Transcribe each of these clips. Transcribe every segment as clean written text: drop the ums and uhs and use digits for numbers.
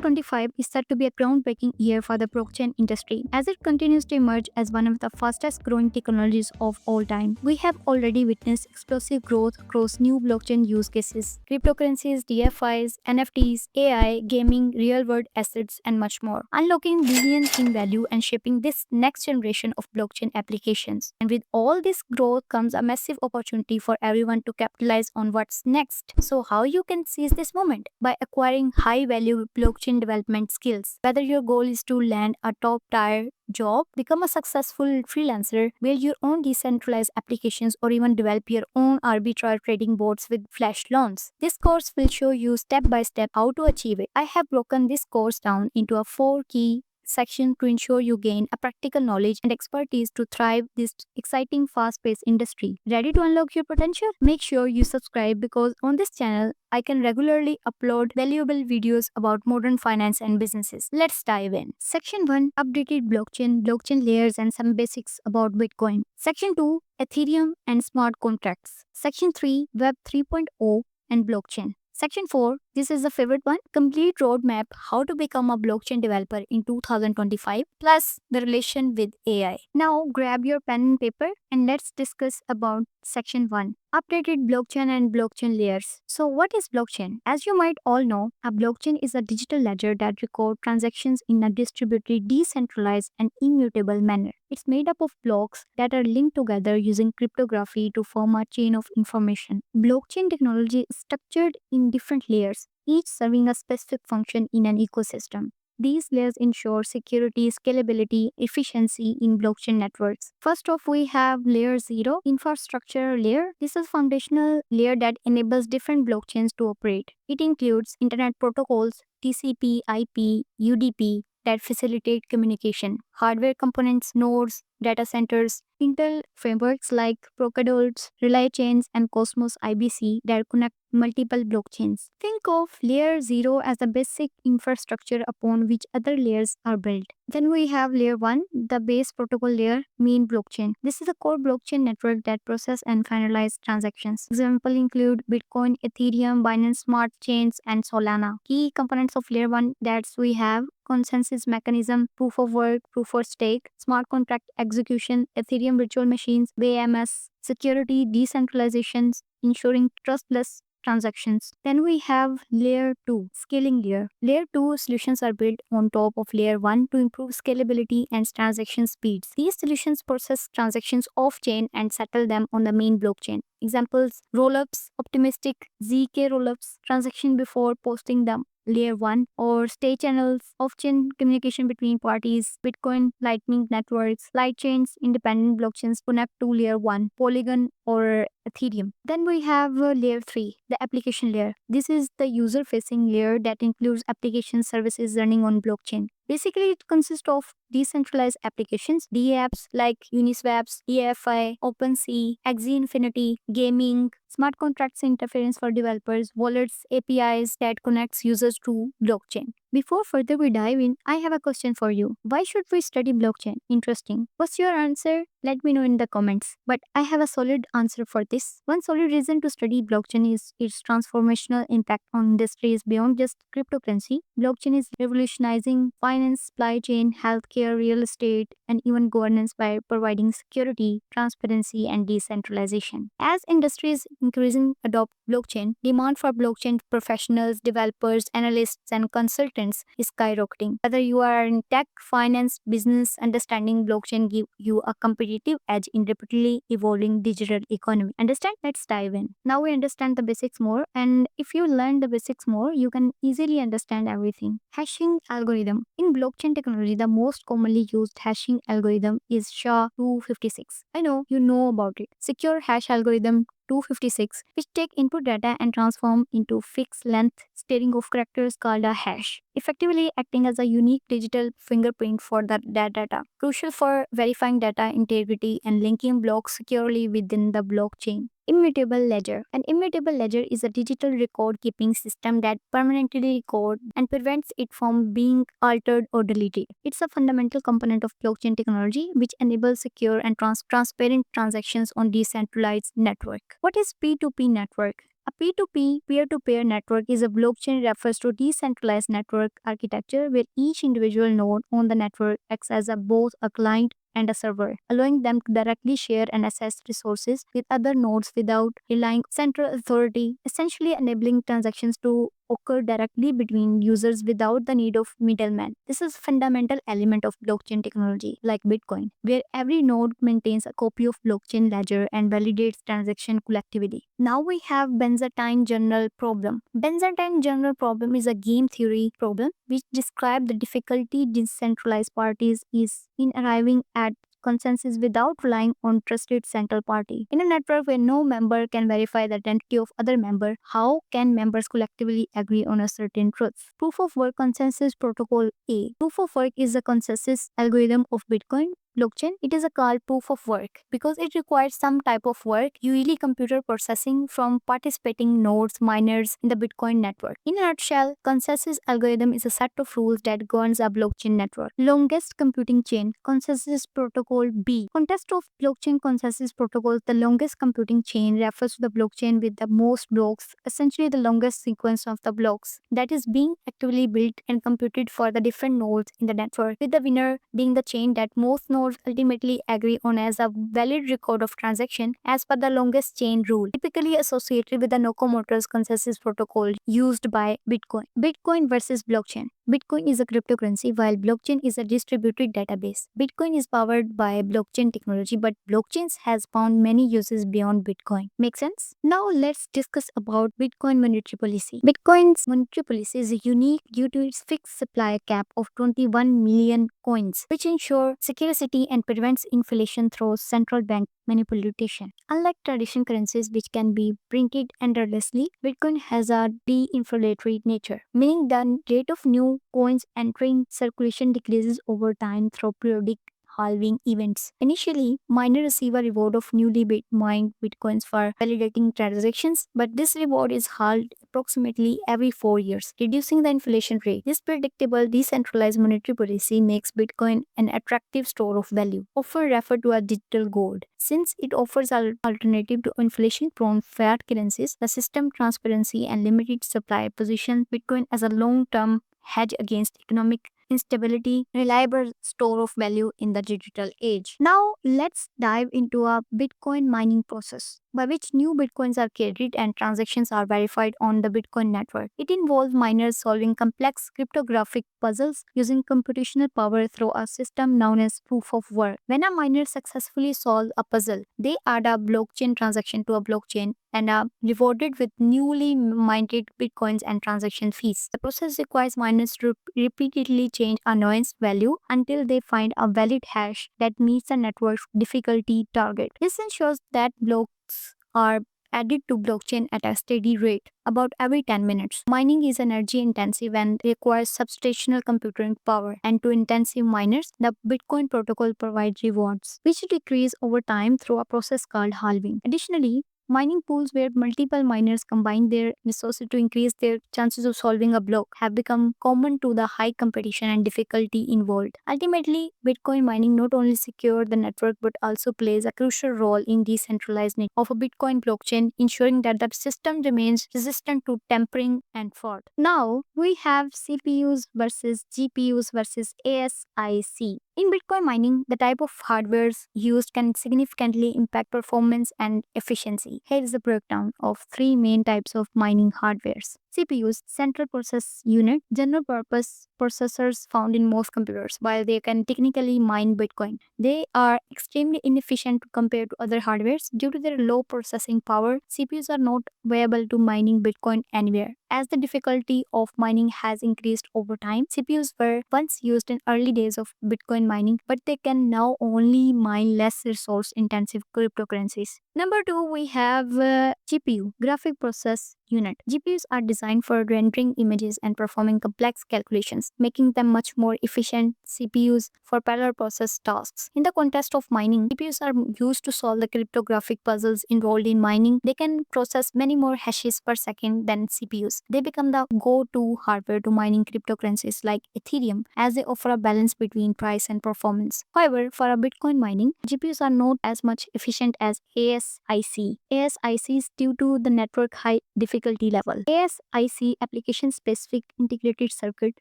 2025 is set to be a groundbreaking year for the blockchain industry as it continues to emerge as one of the fastest growing technologies of all time. We have already witnessed explosive growth across new blockchain use cases, cryptocurrencies, DFIs, NFTs, AI, gaming, real world assets, and much more, unlocking billions in value and shaping this next generation of blockchain applications. And with all this growth comes a massive opportunity for everyone to capitalize on what's next. So, how you can seize this moment? By acquiring high value blockchain development skills. Whether your goal is to land a top tier job, become a successful freelancer, build your own decentralized applications, or even develop your own arbitrage trading boards with flash loans. This course will show you step by step how to achieve it. I have broken this course down into a 4 key section to ensure you gain a practical knowledge and expertise to thrive this exciting fast-paced industry. Ready to unlock your potential? Make sure you subscribe because on this channel I can regularly upload valuable videos about modern finance and businesses. Let's dive in. Section 1, updated blockchain layers and some basics about Bitcoin. Section 2, Ethereum and smart contracts. Section 3, Web 3.0 and blockchain. Section 4, this is the favorite one, complete roadmap how to become a blockchain developer in 2025 plus the relation with AI. Now grab your pen and paper and let's discuss about section 1, updated blockchain and blockchain layers. So what is blockchain? As you might all know, a blockchain is a digital ledger that records transactions in a distributed, decentralized and immutable manner. It's made up of blocks that are linked together using cryptography to form a chain of information. Blockchain technology is structured in different layers, each serving a specific function in an ecosystem. These layers ensure security, scalability, efficiency in blockchain networks. First off, we have layer 0, infrastructure layer. This is a foundational layer that enables different blockchains to operate. It includes internet protocols, TCP, IP, UDP, that facilitate communication, hardware components, nodes, data centers, Intel frameworks like Polkadot, Relay Chains, and Cosmos IBC that connect multiple blockchains. Think of layer 0 as the basic infrastructure upon which other layers are built. Then we have layer 1, the base protocol layer, main blockchain. This is a core blockchain network that process and finalize transactions. Examples include Bitcoin, Ethereum, Binance Smart Chains, and Solana. Key components of layer 1 that we have consensus mechanism, proof of work, proof of stake, smart contract execution, Ethereum virtual machines, BAMS, security, decentralization, ensuring trustless transactions. Then we have layer 2, scaling layer. Layer 2 solutions are built on top of layer 1 to improve scalability and transaction speeds. These solutions process transactions off-chain and settle them on the main blockchain. Examples, rollups, optimistic ZK rollups, transaction before posting them. Layer 1 or state channels, off-chain communication between parties, Bitcoin, Lightning networks, light chains, independent blockchains connect to layer 1, Polygon or Ethereum. Then we have layer 3, the application layer. This is the user-facing layer that includes application services running on blockchain. Basically, it consists of decentralized applications, DApps like Uniswaps, EFI, OpenSea, Axie Infinity, gaming, smart contracts interference for developers, wallets, APIs that connects users to blockchain. Before further we dive in, I have a question for you. Why should we study blockchain? Interesting. What's your answer? Let me know in the comments. But I have a solid answer for this. One solid reason to study blockchain is its transformational impact on industries beyond just cryptocurrency. Blockchain is revolutionizing finance, supply chain, healthcare, real estate, and even governance by providing security, transparency, and decentralization. As industries increasingly adopt blockchain, demand for blockchain professionals, developers, analysts, and consultants is skyrocketing. Whether you are in tech, finance, business, understanding blockchain give you a competitive edge in rapidly evolving digital economy. Understand? Let's dive in. Now we understand the basics more, and if you learn the basics more, you can easily understand everything. Hashing algorithm. In blockchain technology, the most commonly used hashing algorithm is SHA-256. I know you know about it. Secure hash algorithm 256, which take input data and transform into fixed length string of characters called a hash, effectively acting as a unique digital fingerprint for that data, crucial for verifying data integrity and linking blocks securely within the blockchain. Immutable ledger. An immutable ledger is a digital record keeping system that permanently records and prevents it from being altered or deleted. It's a fundamental component of blockchain technology which enables secure and transparent transactions on decentralized network. What is P2P network? A P2P peer-to-peer network is a blockchain refers to decentralized network architecture where each individual node on the network acts as both a client and a server, allowing them to directly share and access resources with other nodes without relying on central authority, essentially enabling transactions to occur directly between users without the need of middlemen. This is a fundamental element of blockchain technology, like Bitcoin, where every node maintains a copy of blockchain ledger and validates transaction collectively. Now we have Byzantine general problem. Byzantine general problem is a game theory problem which describes the difficulty decentralized parties is in arriving at consensus without relying on trusted central party. In a network where no member can verify the identity of other member, how can members collectively agree on a certain truth? Proof of work consensus protocol A. Proof of work is a consensus algorithm of Bitcoin blockchain. It is a called proof of work because it requires some type of work, usually computer processing from participating nodes, miners in the Bitcoin network. In a nutshell, consensus algorithm is a set of rules that governs a blockchain network. Longest computing chain, consensus protocol B. Context of blockchain consensus protocols, the longest computing chain refers to the blockchain with the most blocks, essentially the longest sequence of the blocks that is being actively built and computed for the different nodes in the network, with the winner being the chain that most nodes ultimately agree on as a valid record of transaction as per the longest chain rule, typically associated with the Nakamoto's consensus protocol used by Bitcoin. Bitcoin versus blockchain. Bitcoin is a cryptocurrency while blockchain is a distributed database. Bitcoin is powered by blockchain technology, but blockchains has found many uses beyond Bitcoin. Make sense? Now let's discuss about Bitcoin monetary policy. Bitcoin's monetary policy is unique due to its fixed supply cap of 21 million coins, which ensure security and prevents inflation through central bank manipulation. Unlike traditional currencies which can be printed endlessly, Bitcoin has a de-inflationary nature, meaning the rate of new coins entering circulation decreases over time through periodic halving events. Initially, miners receive a reward of newly mined bitcoins for validating transactions, but this reward is halved approximately every 4 years, reducing the inflation rate. This predictable decentralized monetary policy makes Bitcoin an attractive store of value, often referred to as digital gold. Since it offers an alternative to inflation-prone fiat currencies, the system transparency and limited supply position Bitcoin as a long-term hedge against economic instability, reliable store of value in the digital age. Now, let's dive into a Bitcoin mining process by which new Bitcoins are created and transactions are verified on the Bitcoin network. It involves miners solving complex cryptographic puzzles using computational power through a system known as proof of work. When a miner successfully solves a puzzle, they add a blockchain transaction to a blockchain and are rewarded with newly minted bitcoins and transaction fees. The process requires miners to repeatedly change a nonce value until they find a valid hash that meets the network's difficulty target. This ensures that blocks are added to blockchain at a steady rate, about every 10 minutes. Mining is energy intensive and requires substantial computing power, and to intensive miners, the Bitcoin protocol provides rewards, which decrease over time through a process called halving. Additionally, mining pools where multiple miners combine their resources to increase their chances of solving a block have become common to the high competition and difficulty involved. Ultimately, Bitcoin mining not only secures the network but also plays a crucial role in decentralized of a Bitcoin blockchain, ensuring that the system remains resistant to tampering and fraud. Now, we have CPUs versus GPUs versus ASIC. In Bitcoin mining, the type of hardwares used can significantly impact performance and efficiency. Here is a breakdown of three main types of mining hardwares. CPUs, central process unit, general purpose processors found in most computers. While they can technically mine Bitcoin, they are extremely inefficient compared to other hardwares. Due to their low processing power, CPUs are not viable to mining Bitcoin anywhere. As the difficulty of mining has increased over time, CPUs were once used in early days of Bitcoin mining, but they can now only mine less resource intensive cryptocurrencies. Number two, we have GPU, graphic process unit. GPUs are designed for rendering images and performing complex calculations, making them much more efficient CPUs for parallel process tasks. In the context of mining, GPUs are used to solve the cryptographic puzzles involved in mining. They can process many more hashes per second than CPUs. They become the go-to hardware to mining cryptocurrencies like Ethereum, as they offer a balance between price and performance. However, for a Bitcoin mining, GPUs are not as much efficient as ASIC ASIC. ASIC is due to the network high difficulty level. ASIC application specific integrated circuit.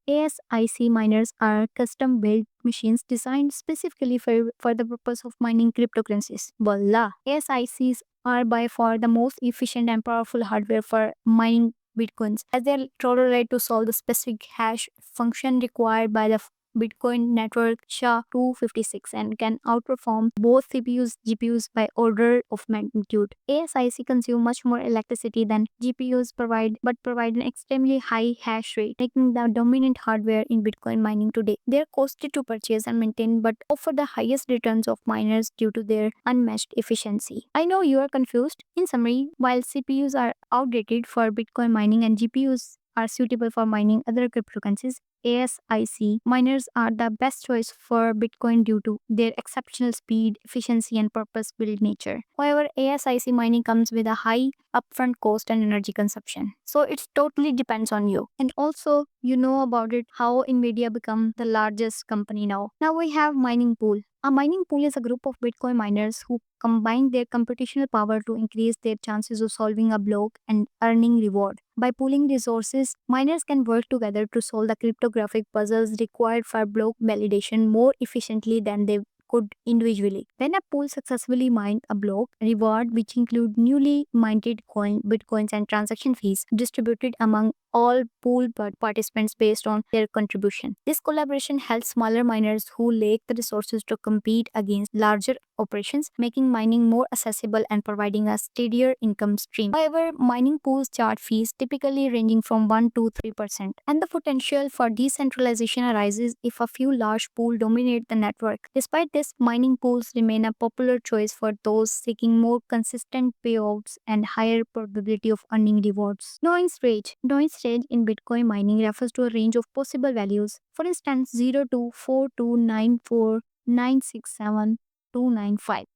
ASIC miners are custom built machines designed specifically for the purpose of mining cryptocurrencies. Voila! ASICs are by far the most efficient and powerful hardware for mining bitcoins, as they are tolerated to solve the specific hash function required by the Bitcoin network SHA-256 and can outperform both CPUs GPUs by order of magnitude. ASIC consume much more electricity than GPUs provide an extremely high hash rate, making the dominant hardware in Bitcoin mining today. They are costly to purchase and maintain but offer the highest returns of miners due to their unmatched efficiency. I know you are confused. In summary, while CPUs are outdated for Bitcoin mining and GPUs are suitable for mining other cryptocurrencies, ASIC miners are the best choice for Bitcoin due to their exceptional speed, efficiency, and purpose-built nature. However, ASIC mining comes with a high upfront cost and energy consumption. So it totally depends on you. And also, you know about it how Nvidia become the largest company now. Now we have mining pool. A mining pool is a group of Bitcoin miners who combine their computational power to increase their chances of solving a block and earning reward. By pooling resources, miners can work together to solve the cryptographic puzzles required for block validation more efficiently than they could individually. When a pool successfully mined a block, reward which include newly minted bitcoins and transaction fees distributed among all pool participants based on their contribution. This collaboration helps smaller miners who lack the resources to compete against larger operations, making mining more accessible and providing a steadier income stream. However, mining pools charge fees typically ranging from 1 to 3%, and the potential for decentralization arises if a few large pools dominate the network. Despite this, mining pools remain a popular choice for those seeking more consistent payouts and higher probability of earning rewards. Noise range in Bitcoin mining refers to a range of possible values. For instance, 0 to 4294967.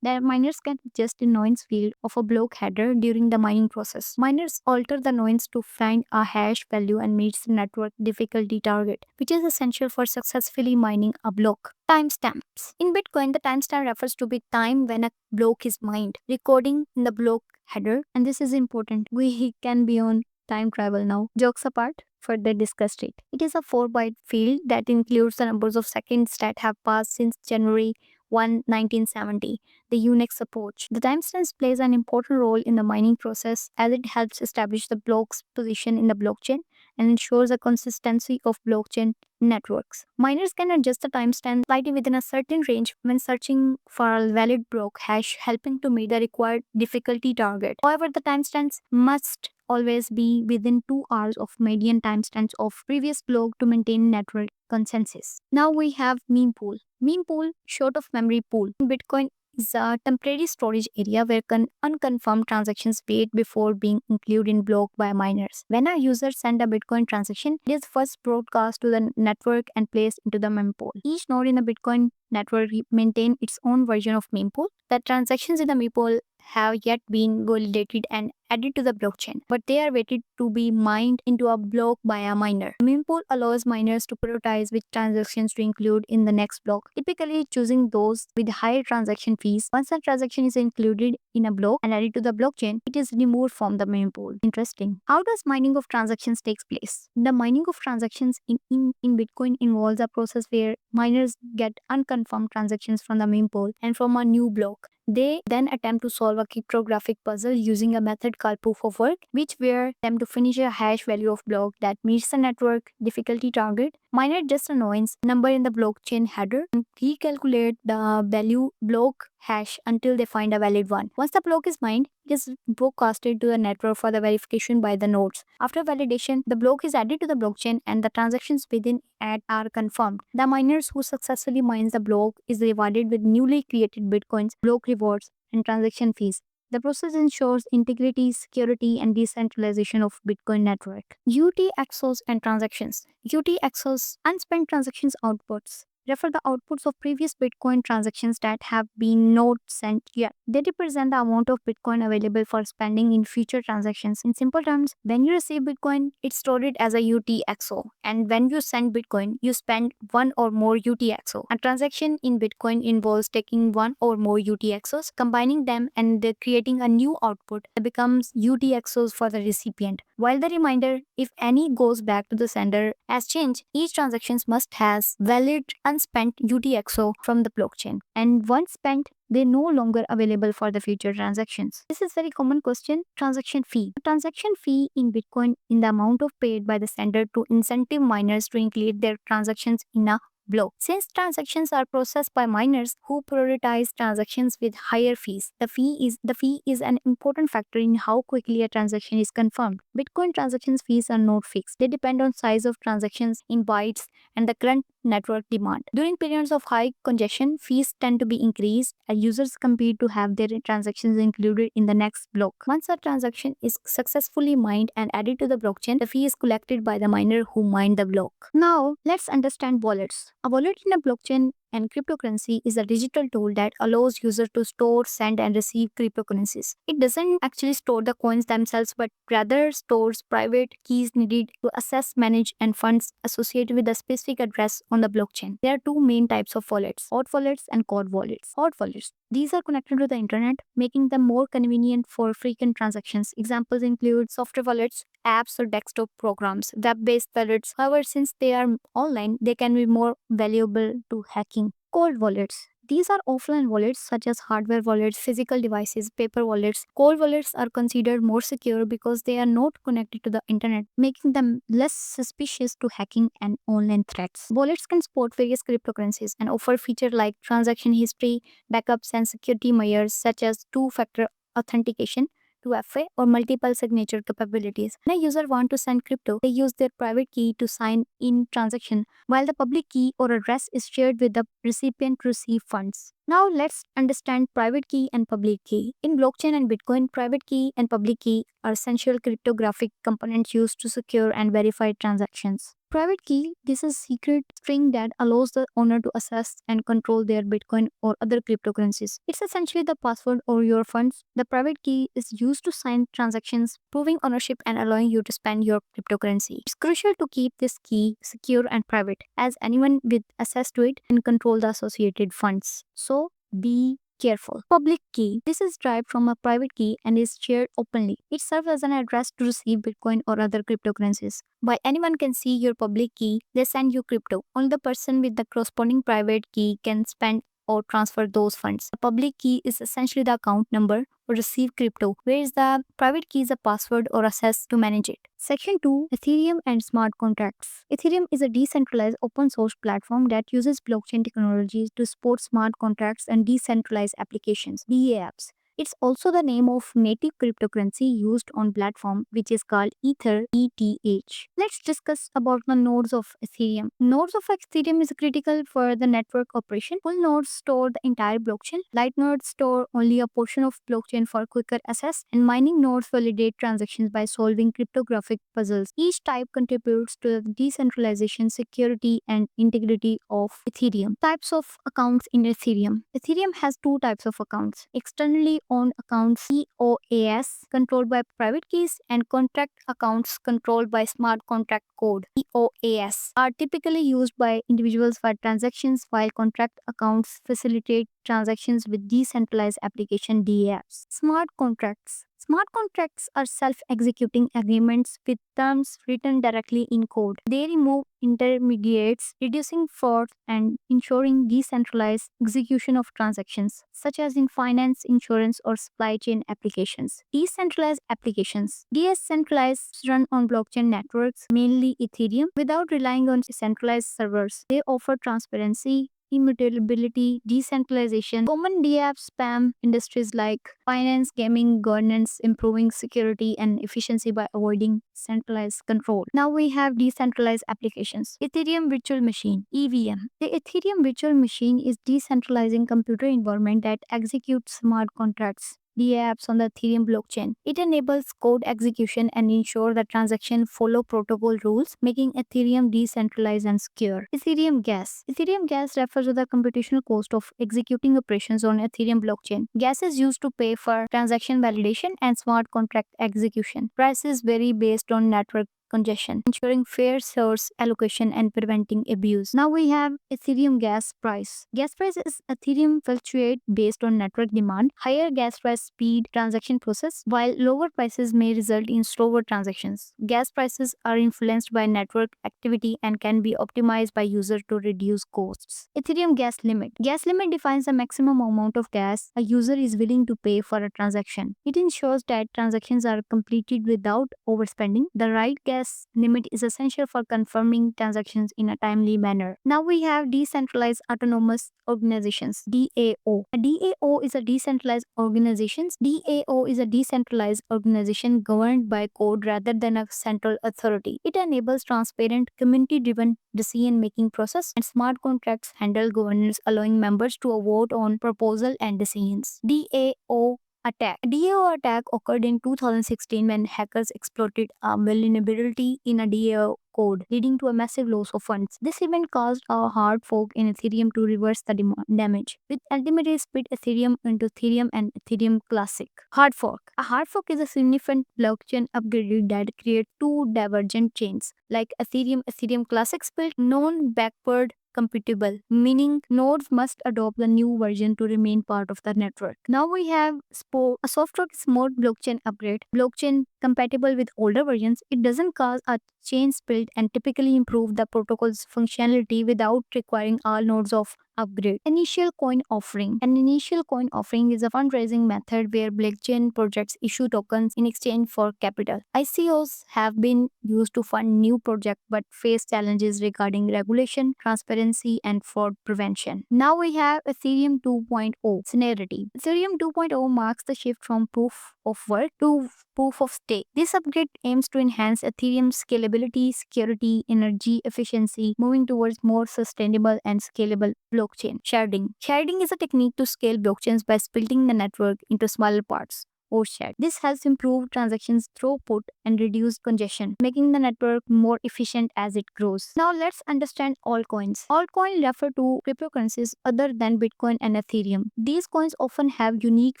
The miners can adjust the noise field of a block header during the mining process. Miners alter the noise to find a hash value and meet the network difficulty target, which is essential for successfully mining a block. Timestamps. In Bitcoin, the timestamp refers to the time when a block is mined, recording in the block header, and this is important. We can be on time travel now. Jokes apart, further discussed it. It is a 4-byte field that includes the numbers of seconds that have passed since January 1, 1970, the Unix approach. The timestamp plays an important role in the mining process as it helps establish the block's position in the blockchain and ensures the consistency of blockchain networks. Miners can adjust the timestamp slightly within a certain range when searching for a valid block hash, helping to meet the required difficulty target. However, the timestamps must always be within 2 hours of median timestamps of previous block to maintain network consensus. Now we have meme pool. Meme pool, short of memory pool. Bitcoin is a temporary storage area where unconfirmed transactions wait before being included in block by miners. When a user sends a Bitcoin transaction, it is first broadcast to the network and placed into the meme pool. Each node in the Bitcoin network maintains its own version of meme pool. The transactions in the meme pool have yet been validated and added to the blockchain, but they are waited to be mined into a block by a miner. Meme pool allows miners to prioritize which transactions to include in the next block, typically choosing those with higher transaction fees. Once a transaction is included in a block and added to the blockchain, it is removed from the meme pool. Interesting. How does mining of transactions takes place? The mining of transactions in Bitcoin involves a process where miners get unconfirmed transactions from the meme pool and from a new block. They then attempt to solve a cryptographic puzzle using a method called proof of work, which were them to finish a hash value of block that meets the network difficulty target. Miner just a noise number in the blockchain header and recalculate the value block hash until they find a valid one. Once the block is mined, it is broadcasted to the network for the verification by the nodes. After validation, the block is added to the blockchain and the transactions within it are confirmed. The miners who successfully mines the block is rewarded with newly created bitcoins, block rewards, and transaction fees. The process ensures integrity, security, and decentralization of Bitcoin network. UTXOs and transactions. UTXOs, unspent transactions outputs, refer the outputs of previous Bitcoin transactions that have been not sent yet. They represent the amount of Bitcoin available for spending in future transactions. In simple terms, when you receive Bitcoin, it's stored as a UTXO, and when you send Bitcoin, you spend one or more UTXO. A transaction in Bitcoin involves taking one or more UTXOs, combining them, and creating a new output that becomes UTXOs for the recipient. While the reminder, if any, goes back to the sender as change, each transaction must has valid unspent UTXO from the blockchain. And once spent, they're no longer available for the future transactions. This is very common question. Transaction fee. A transaction fee in Bitcoin in the amount of paid by the sender to incentive miners to include their transactions in a block. Since transactions are processed by miners who prioritize transactions with higher fees, the fee is an important factor in how quickly a transaction is confirmed. Bitcoin transactions fees are not fixed. They depend on size of transactions in bytes and the current network demand. During periods of high congestion, fees tend to be increased as users compete to have their transactions included in the next block. Once a transaction is successfully mined and added to the blockchain, the fee is collected by the miner who mined the block. Now, let's understand wallets. A wallet in a blockchain and cryptocurrency is a digital tool that allows users to store, send, and receive cryptocurrencies. It doesn't actually store the coins themselves, but rather stores private keys needed to access, manage, and funds associated with a specific address on the blockchain. There are two main types of wallets: hot wallets and cold wallets. Hot wallets. These are connected to the internet, making them more convenient for frequent transactions. Examples include software wallets, apps, or desktop programs. Web-based wallets, however, since they are online, they can be more valuable to hacking. Cold wallets. These are offline wallets such as hardware wallets, physical devices, paper wallets. Cold wallets are considered more secure because they are not connected to the internet, making them less suspicious to hacking and online threats. Wallets can support various cryptocurrencies and offer features like transaction history, backups, and security measures such as two-factor authentication, 2FA, or multiple signature capabilities. When a user wants to send crypto, they use their private key to sign in transaction, while the public key or address is shared with the recipient to receive funds. Now let's understand private key and public key. In blockchain and Bitcoin, private key and public key are essential cryptographic components used to secure and verify transactions. Private key, this is secret string that allows the owner to access and control their Bitcoin or other cryptocurrencies. It's essentially the password or your funds. The private key is used to sign transactions, proving ownership and allowing you to spend your cryptocurrency. It's crucial to keep this key secure and private, as anyone with access to it can control the associated funds. So be careful. Public key. This is derived from a private key and is shared openly. It serves as an address to receive Bitcoin or other cryptocurrencies. While anyone can see your public key, they send you crypto. Only the person with the corresponding private key can spend or transfer those funds. The public key is essentially the account number or receive crypto, whereas the private key is a password or access to manage it. Section 2. Ethereum and Smart Contracts. Ethereum is a decentralized open source platform that uses blockchain technologies to support smart contracts and decentralized applications, DApps. It's also the name of native cryptocurrency used on platform, which is called Ether, ETH. Let's discuss about the nodes of Ethereum. Nodes of Ethereum is critical for the network operation. Full nodes store the entire blockchain. Light nodes store only a portion of blockchain for quicker access, and mining nodes validate transactions by solving cryptographic puzzles. Each type contributes to the decentralization, security, and integrity of Ethereum. Types of accounts in Ethereum. Ethereum has two types of accounts: externally owned accounts, EOAS, controlled by private keys, and contract accounts controlled by smart contract code, EOAS, are typically used by individuals for transactions, while contract accounts facilitate transactions with decentralized application, DApps. Smart contracts. Smart contracts are self-executing agreements with terms written directly in code. They remove intermediates, reducing fraud and ensuring decentralized execution of transactions, such as in finance, insurance, or supply chain applications. Decentralized applications. Decentralized run on blockchain networks, mainly Ethereum, without relying on centralized servers. They offer transparency, immutability, decentralization. Common DApps spam industries like finance, gaming, governance, improving security and efficiency by avoiding centralized control. Now we have decentralized applications. Ethereum Virtual Machine, EVM. The Ethereum Virtual Machine is decentralizing computer environment that executes smart contracts. DApps on the Ethereum blockchain. It enables code execution and ensures that transactions follow protocol rules, making Ethereum decentralized and secure. Ethereum Gas. Ethereum Gas refers to the computational cost of executing operations on Ethereum blockchain. Gas is used to pay for transaction validation and smart contract execution. Prices vary based on network congestion, ensuring fair source allocation and preventing abuse. Now we have Ethereum gas price. Gas price is Ethereum fluctuate based on network demand. Higher gas price speed transaction process, while lower prices may result in slower transactions. Gas prices are influenced by network activity and can be optimized by user to reduce costs. Ethereum gas limit. Gas limit defines the maximum amount of gas a user is willing to pay for a transaction. It ensures that transactions are completed without overspending. The right gas limit is essential for confirming transactions in a timely manner. Now we have decentralized autonomous organizations, DAO. A DAO is a decentralized organization. DAO is a decentralized organization governed by code rather than a central authority. It enables transparent, community-driven decision-making process, and smart contracts handle governance, allowing members to vote on proposal and decisions. DAO attack. A DAO attack occurred in 2016 when hackers exploited a vulnerability in a DAO code, leading to a massive loss of funds. This event caused a hard fork in Ethereum to reverse the damage, which ultimately split Ethereum into Ethereum and Ethereum Classic. Hard fork. A hard fork is a significant blockchain upgrade that creates two divergent chains, like Ethereum Classic split non-backward compatible, meaning nodes must adopt the new version to remain part of the network. Now we have a soft fork is more blockchain upgrade, blockchain compatible with older versions. It doesn't cause a chain split and typically improve the protocol's functionality without requiring all nodes of upgrade. Initial coin offering. An initial coin offering is a fundraising method where blockchain projects issue tokens in exchange for capital. ICOs have been used to fund new projects but face challenges regarding regulation, transparency, and fraud prevention. Now we have Ethereum 2.0 Solidity. Ethereum 2.0 marks the shift from proof of work to proof of stake. This upgrade aims to enhance Ethereum's scalability, security, energy efficiency, moving towards more sustainable and scalable blockchain. Sharding. Sharding is a technique to scale blockchains by splitting the network into smaller parts, or shared. This helps improve transactions throughput and reduce congestion, making the network more efficient as it grows. Now let's understand altcoins. Altcoins refer to cryptocurrencies other than Bitcoin and Ethereum. These coins often have unique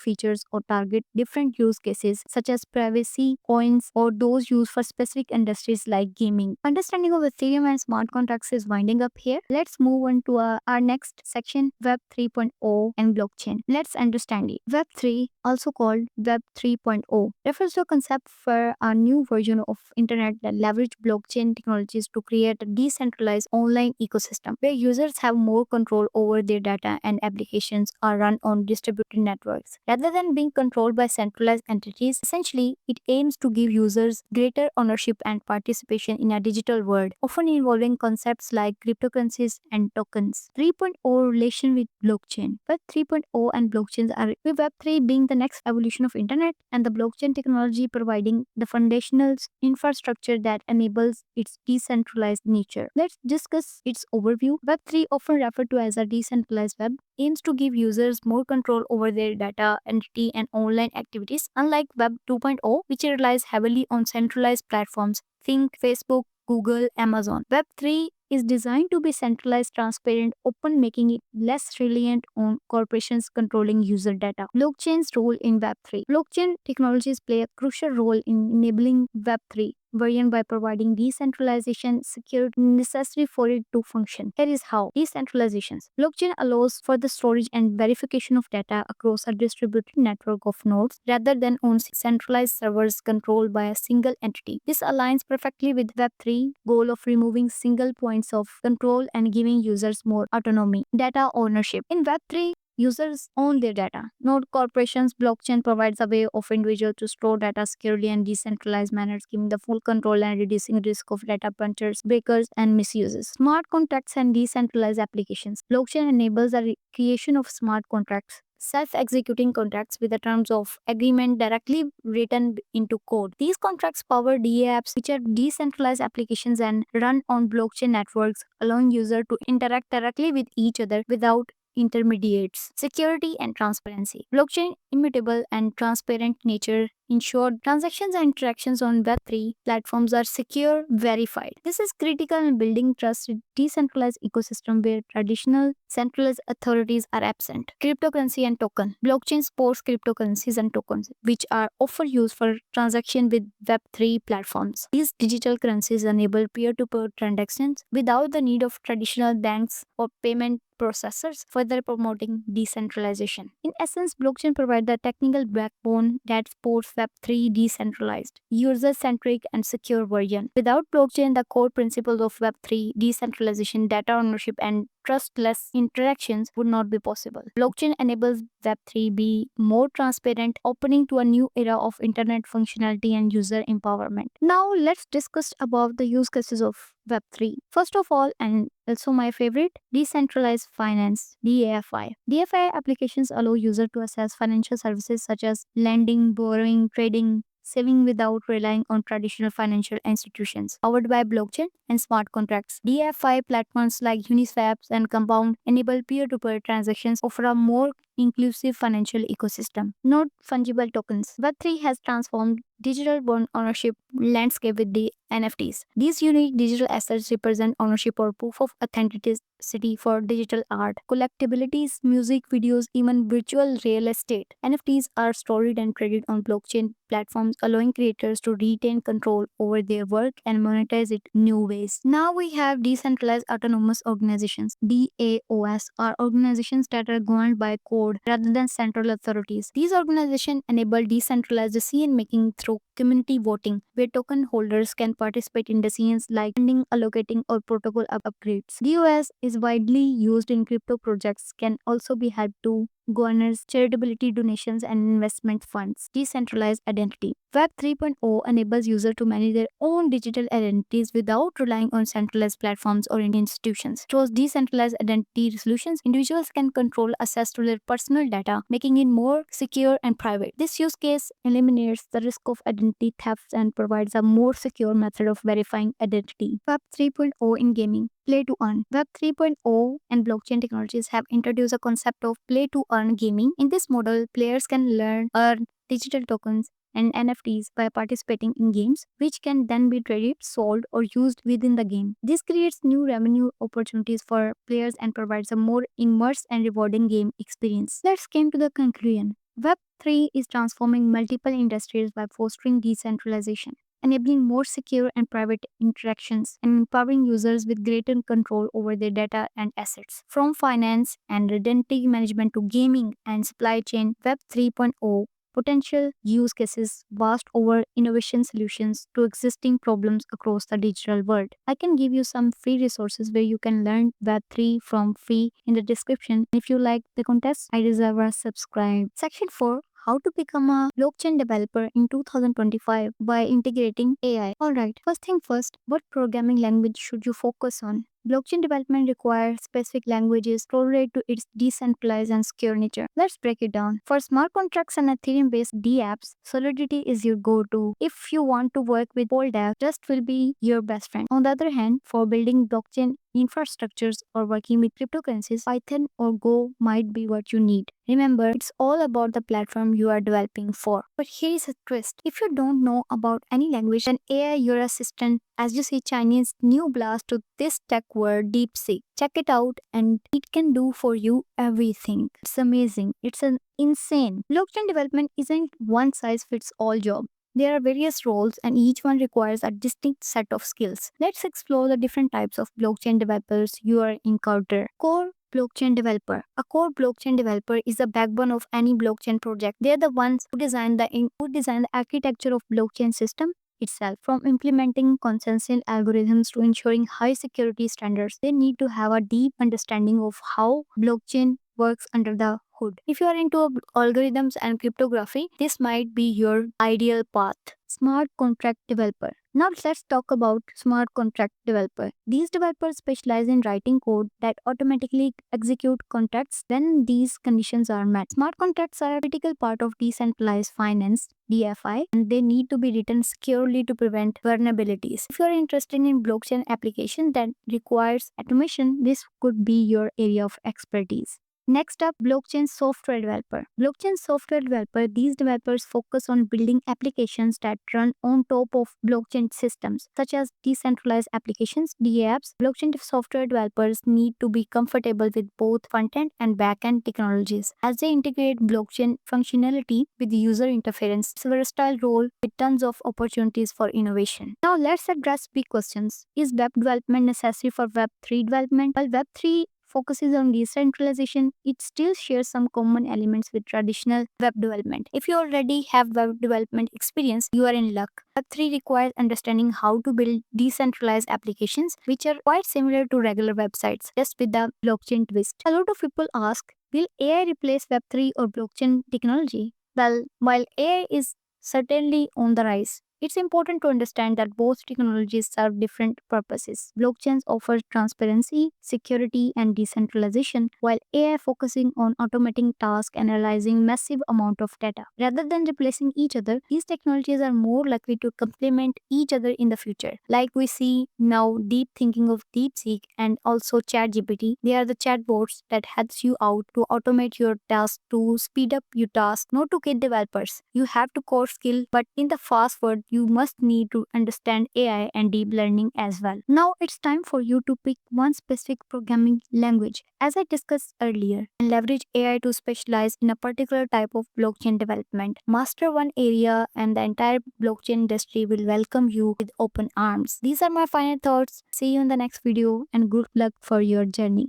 features or target different use cases, such as privacy coins or those used for specific industries like gaming. Understanding of Ethereum and smart contracts is winding up here. Let's move on to our next section, Web 3.0 and blockchain. Let's understand it. Web 3, also called Web 3.0, refers to a concept for a new version of internet that leverage blockchain technologies to create a decentralized online ecosystem where users have more control over their data and applications are run on distributed networks. Rather than being controlled by centralized entities, essentially it aims to give users greater ownership and participation in a digital world, often involving concepts like cryptocurrencies and tokens. 3.0 relation with blockchain. Web 3.0 and blockchains are, with Web 3 being the next evolution of internet and the blockchain technology providing the foundational infrastructure that enables its decentralized nature. Let's discuss its overview. Web 3, often referred to as a decentralized web, aims to give users more control over their data, entity, and online activities, unlike Web 2.0, which relies heavily on centralized platforms. Think Facebook, Google, Amazon. Web 3 is designed to be centralized, transparent, open, making it less reliant on corporations controlling user data. Blockchain's role in Web 3. Blockchain technologies play a crucial role in enabling Web 3 version by providing decentralization security necessary for it to function. Here is how. Decentralization. Blockchain allows for the storage and verification of data across a distributed network of nodes rather than on centralized servers controlled by a single entity. This aligns perfectly with Web 3 goal of removing single points of control and giving users more autonomy. Data ownership. In Web 3, users own their data, not corporations. Blockchain provides a way of individuals to store data securely and decentralized manners, giving the full control and reducing risk of data punchers, breakers, and misuses. Smart contracts and decentralized applications. Blockchain enables the creation of smart contracts, self-executing contracts with the terms of agreement directly written into code. These contracts power DApps, which are decentralized applications and run on blockchain networks, allowing users to interact directly with each other without intermediates. Security and transparency. Blockchain immutable and transparent nature ensure transactions and interactions on Web3 platforms are secure, verified. This is critical in building trust in decentralized ecosystem where traditional centralized authorities are absent. Cryptocurrency and token. Blockchain supports cryptocurrencies and tokens, which are often used for transaction with Web3 platforms. These digital currencies enable peer-to-peer transactions without the need of traditional banks or payment processors, further promoting decentralization. In essence, blockchain provides the technical backbone that supports Web3 decentralized, user-centric, and secure version. Without blockchain, the core principles of Web3 decentralization, data ownership, and trustless interactions would not be possible. Blockchain enables Web3 be more transparent, opening to a new era of internet functionality and user empowerment. Now let's discuss about the use cases of Web3. First of all, and also my favorite, decentralized finance, DAFI. DAFI applications allow users to access financial services such as lending, borrowing, trading, saving without relying on traditional financial institutions. Powered by blockchain and smart contracts, DeFi platforms like Uniswap and Compound enable peer-to-peer transactions, offer a more inclusive financial ecosystem. Not fungible tokens. Web3 has transformed digital bond ownership landscape with the NFTs. These unique digital assets represent ownership or proof of authenticity for digital art, collectibilities, music, videos, even virtual real estate. NFTs are stored and traded on blockchain platforms, allowing creators to retain control over their work and monetize it in new ways. Now we have decentralized autonomous organizations. DAOs are organizations that are governed by code rather than central authorities. These organizations enable decentralized decision making through community voting, where token holders can participate in decisions like funding, allocating, or protocol upgrades. DOS is widely used in crypto projects, can also be helped to governors, charitability donations, and investment funds. Decentralized identity. Web 3.0 enables users to manage their own digital identities without relying on centralized platforms or institutions. Through decentralized identity solutions, individuals can control access to their personal data, making it more secure and private. This use case eliminates the risk of identity theft and provides a more secure method of verifying identity. Web 3.0 in gaming. Play to earn. Web 3.0 and blockchain technologies have introduced a concept of play to earn gaming. In this model, players can earn digital tokens and NFTs by participating in games, which can then be traded, sold, or used within the game. This creates new revenue opportunities for players and provides a more immersive and rewarding game experience. Let's come to the conclusion. Web3 is transforming multiple industries by fostering decentralization, enabling more secure and private interactions, and empowering users with greater control over their data and assets. From finance and identity management to gaming and supply chain, Web 3.0 potential use cases vast over innovation solutions to existing problems across the digital world. I can give you some free resources where you can learn Web3 from free in the description. If you like the contest, I deserve a subscribe. Section 4, how to become a blockchain developer in 2025 by integrating AI. Alright, first thing first, what programming language should you focus on? Blockchain development requires specific languages correlate to its decentralized and secure nature. Let's break it down. For smart contracts and Ethereum-based DApps, Solidity is your go-to. If you want to work with old apps, Just will be your best friend. On the other hand, for building blockchain infrastructures or working with cryptocurrencies, Python or Go might be what you need. Remember, it's all about the platform you are developing for. But here is a twist. If you don't know about any language, then AI your assistant, as you see Chinese new blast to this tech word Deepseek. Check it out and it can do for you everything. It's amazing. It's an insane. Blockchain development isn't one size fits all job. There are various roles and each one requires a distinct set of skills. Let's explore the different types of blockchain developers you are encounter. Core blockchain developer. A core blockchain developer is the backbone of any blockchain project. They are the ones who design the architecture of blockchain system itself. From implementing consensus algorithms to ensuring high security standards, they need to have a deep understanding of how blockchain works under the hood. If you are into algorithms and cryptography, this might be your ideal path. Smart contract developer. Now let's talk about smart contract developer. These developers specialize in writing code that automatically execute contracts when these conditions are met. Smart contracts are a critical part of decentralized finance, DeFi, and they need to be written securely to prevent vulnerabilities. If you are interested in blockchain application that requires automation, this could be your area of expertise. Next up, blockchain software developer. Blockchain software developer, these developers focus on building applications that run on top of blockchain systems, such as decentralized applications, DApps. Blockchain software developers need to be comfortable with both front-end and back-end technologies as they integrate blockchain functionality with user interference. It's a versatile role with tons of opportunities for innovation. Now let's address big questions. Is web development necessary for Web3 development? While Web3 focuses on decentralization, it still shares some common elements with traditional web development. If you already have web development experience, you are in luck. Web3 requires understanding how to build decentralized applications, which are quite similar to regular websites, just with the blockchain twist. A lot of people ask, will AI replace Web3 or blockchain technology? Well, while AI is certainly on the rise, it's important to understand that both technologies serve different purposes. Blockchains offer transparency, security, and decentralization, while AI focusing on automating tasks and analyzing massive amount of data. Rather than replacing each other, these technologies are more likely to complement each other in the future. Like we see now deep thinking of Deepseek and also ChatGPT. They are the chatbots that helps you out to automate your tasks, to speed up your task, not to get developers. You have to core skill, but in the fast world, you must need to understand AI and deep learning as well. Now it's time for you to pick one specific programming language, as I discussed earlier, and leverage AI to specialize in a particular type of blockchain development. Master one area and the entire blockchain industry will welcome you with open arms. These are my final thoughts. See you in the next video and good luck for your journey.